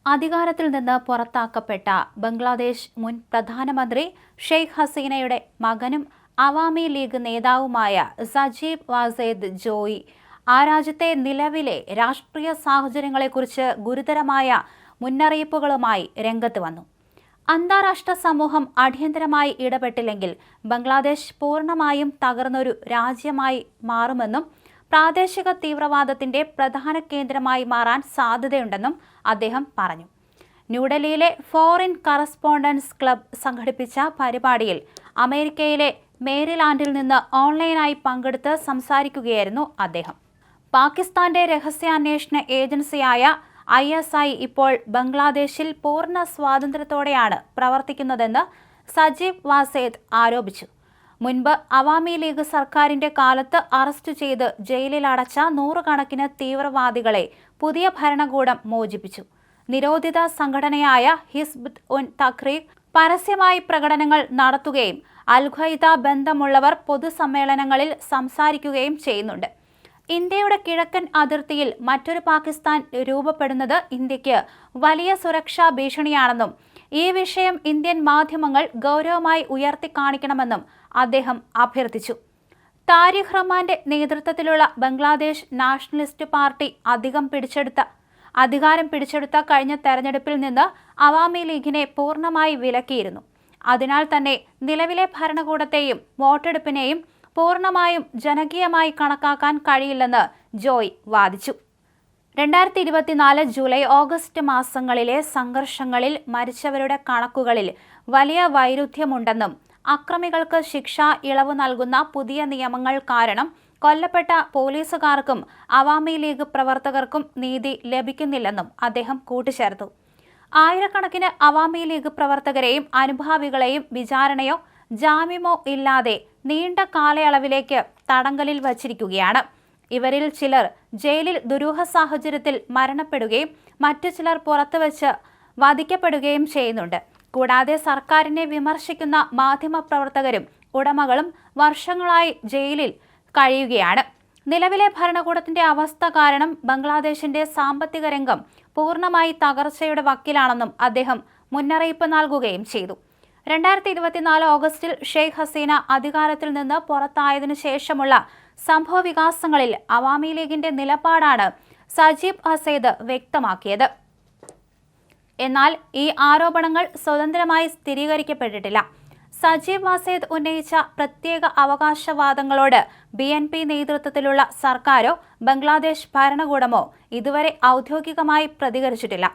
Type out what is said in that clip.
അധികാരത്തിൽ നിന്ന് പുറത്താക്കപ്പെട്ട ബംഗ്ലാദേശ് മുൻ പ്രധാനമന്ത്രി ഷെയ്ഖ് ഹസീനയുടെ മകനും അവാമി ലീഗ് നേതാവുമായ സജീബ് വാസേദ് ജോയി ആ രാജ്യത്തെ നിലവിലെ രാഷ്ട്രീയ സാഹചര്യങ്ങളെക്കുറിച്ച് ഗുരുതരമായ മുന്നറിയിപ്പുകളുമായി രംഗത്ത് വന്നു. അന്താരാഷ്ട്ര സമൂഹം അടിയന്തരമായി ഇടപെട്ടില്ലെങ്കിൽ ബംഗ്ലാദേശ് പൂർണ്ണമായും തകർന്നൊരു രാജ്യമായി മാറുമെന്നും പ്രാദേശിക തീവ്രവാദത്തിന്റെ പ്രധാന കേന്ദ്രമായി മാറാൻ സാധ്യതയുണ്ടെന്നും അദ്ദേഹം പറഞ്ഞു. ന്യൂഡൽഹിയിലെ ഫോറിൻ കറസ്പോണ്ടൻസ് ക്ലബ് സംഘടിപ്പിച്ച പരിപാടിയിൽ അമേരിക്കയിലെ മേരിലാൻഡിൽ നിന്ന് ഓൺലൈനായി പങ്കെടുത്ത് സംസാരിക്കുകയായിരുന്നു അദ്ദേഹം. പാകിസ്ഥാന്റെ രഹസ്യാന്വേഷണ ഏജൻസിയായ ISI ഇപ്പോൾ ബംഗ്ലാദേശിൽ പൂർണ്ണ സ്വാതന്ത്ര്യത്തോടെയാണ് പ്രവർത്തിക്കുന്നതെന്ന് സജീബ് വാസേദ് ആരോപിച്ചു. മുൻപ് അവാമി ലീഗ് സർക്കാരിന്റെ കാലത്ത് അറസ്റ്റ് ചെയ്ത് ജയിലിൽ അടച്ച നൂറുകണക്കിന് തീവ്രവാദികളെ പുതിയ ഭരണകൂടം മോചിപ്പിച്ചു. നിരോധിത സംഘടനയായ ഹിസ്ബ് ഉൻ തഹ്രീർ പരസ്യമായി പ്രകടനങ്ങൾ നടത്തുകയും അൽ-ഖ്വയ്ദ ബന്ധമുള്ളവർ പൊതുസമ്മേളനങ്ങളിൽ സംസാരിക്കുകയും ചെയ്യുന്നുണ്ട്. ഇന്ത്യയുടെ കിഴക്കൻ അതിർത്തിയിൽ മറ്റൊരു പാകിസ്ഥാൻ രൂപപ്പെടുന്നത് ഇന്ത്യക്ക് വലിയ സുരക്ഷാ ഭീഷണിയാണെന്നും ഈ വിഷയം ഇന്ത്യൻ മാധ്യമങ്ങൾ ഗൗരവമായി ഉയർത്തിക്കാണിക്കണമെന്നും അദ്ദേഹം അഭ്യർത്ഥിച്ചു. താരിഖ് റഹ്മാന്റെ നേതൃത്വത്തിലുള്ള ബംഗ്ലാദേശ് നാഷണലിസ്റ്റ് പാർട്ടി അധികാരം പിടിച്ചെടുത്ത കഴിഞ്ഞ തെരഞ്ഞെടുപ്പിൽ നിന്ന് അവാമി ലീഗിനെ പൂർണ്ണമായി വിലക്കിയിരുന്നു. അതിനാൽ തന്നെ നിലവിലെ ഭരണകൂടത്തെയും വോട്ടെടുപ്പിനെയും പൂർണ്ണമായും ജനകീയമായി കണക്കാക്കാൻ കഴിയില്ലെന്ന് ജോയ് വാദിച്ചു. 2024 ജൂലൈ ഓഗസ്റ്റ് മാസങ്ങളിലെ സംഘർഷങ്ങളിൽ മരിച്ചവരുടെ കണക്കുകളിൽ വലിയ വൈരുദ്ധ്യമുണ്ടെന്നും അക്രമികൾക്ക് ശിക്ഷാ ഇളവ് നൽകുന്ന പുതിയ നിയമങ്ങൾ കാരണം കൊല്ലപ്പെട്ട പോലീസുകാർക്കും അവാമി ലീഗ് പ്രവർത്തകർക്കും നീതി ലഭിക്കുന്നില്ലെന്നും അദ്ദേഹം കൂട്ടിച്ചേർത്തു. ആയിരക്കണക്കിന് അവാമി ലീഗ് പ്രവർത്തകരെയും അനുഭാവികളെയും വിചാരണയോ ജാമ്യമോ ഇല്ലാതെ നീണ്ട കാലയളവിലേക്ക് തടങ്കലിൽ വച്ചിരിക്കുകയാണ്. ഇവരിൽ ചിലർ ജയിലിൽ ദുരൂഹ സാഹചര്യത്തിൽ മരണപ്പെടുകയും മറ്റു ചിലർ പുറത്തുവച്ച് വധിക്കപ്പെടുകയും ചെയ്യുന്നുണ്ട്. കൂടാതെ സർക്കാരിനെ വിമർശിക്കുന്ന മാധ്യമപ്രവർത്തകരും ഉടമകളും വർഷങ്ങളായി ജയിലിൽ കഴിയുകയാണ്. നിലവിലെ ഭരണകൂടത്തിന്റെ അവസ്ഥ കാരണം ബംഗ്ലാദേശിന്റെ സാമ്പത്തിക രംഗം പൂർണ്ണമായി തകർച്ചയുടെ വക്കിലാണെന്നും അദ്ദേഹം മുന്നറിയിപ്പ് നൽകുകയും ചെയ്തു. 2024 ഓഗസ്റ്റിൽ ഷെയ്ഖ് ഹസീന അധികാരത്തിൽ നിന്ന് പുറത്തായതിനു ശേഷമുള്ള സംഭവവികാസങ്ങളിൽ അവാമി ലീഗിന്റെ നിലപാടാണ് സജീബ് വാസേദ് വ്യക്തമാക്കിയത്. എന്നാൽ ഈ ആരോപണങ്ങൾ സ്വതന്ത്രമായി സ്ഥിരീകരിക്കപ്പെട്ടിട്ടില്ല. സജീബ് വാസേദ് ഉന്നയിച്ച പ്രത്യേക അവകാശവാദങ്ങളോട് BNP നേതൃത്വത്തിലുള്ള സർക്കാരോ ബംഗ്ലാദേശ് ഭരണകൂടമോ ഇതുവരെ ഔദ്യോഗികമായി പ്രതികരിച്ചിട്ടില്ല.